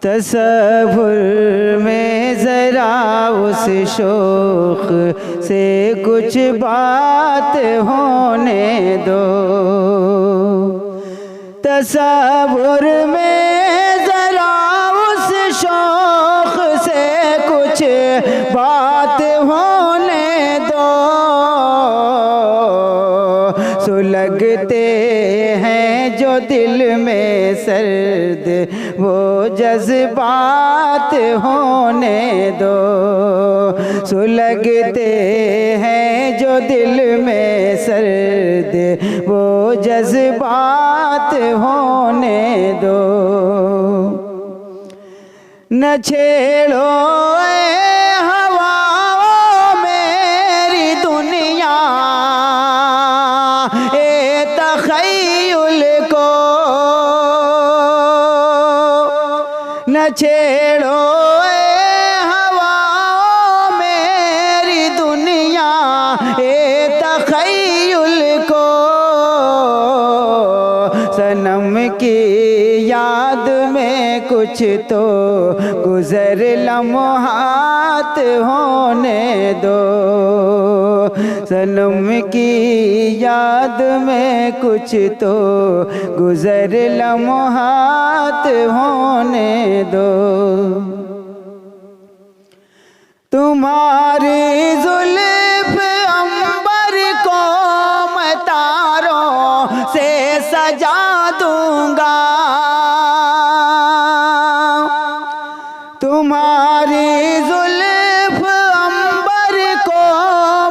تصور میں ذرا اس شوق سے کچھ بات ہونے دو، تصور میں ذرا اس شوق سے کچھ بات ہونے دو، سلگتے ہیں جو دل میں سرد وہ جذبات ہونے دو، سلگتے ہیں جو دل میں سرد وہ جذبات ہونے دو، نہ چھیڑو اے ہواؤں میری دنیا اے تخیل کو، نہ چھیڑو اے ہواؤں میری دنیا اے تخیل کو، صنم کی یاد میں کچھ تو گزر لمحات ہونے دو، صنم کی یاد میں کچھ تو گزر لمحات ہونے دو، تمہاری زلف عنبر کو میں تاروں سے سجا دوں گا، تمہاری زلف عنبر کو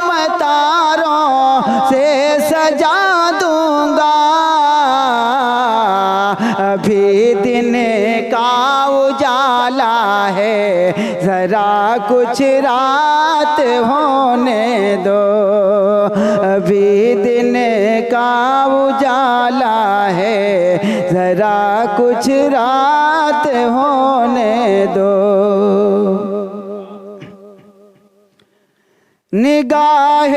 میں تاروں سے سجا دوں گا، ابھی دن کا اجالا ہے ذرا کچھ رات ہونے دو، ابھی دن کا اجالا ہے ذرا کچھ رات ہونے دو، نگاہ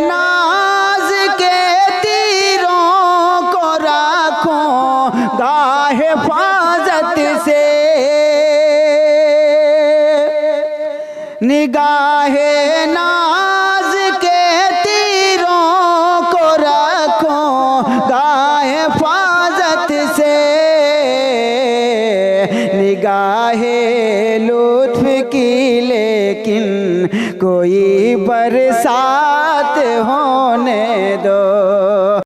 ناز کے تیروں کو رکھوں گا حفاظت سے، نگاہ ناز کے تیروں کو رکھوں گا حفاظت سے، نگاہ لطف کی لیکن کوئی برسات ہو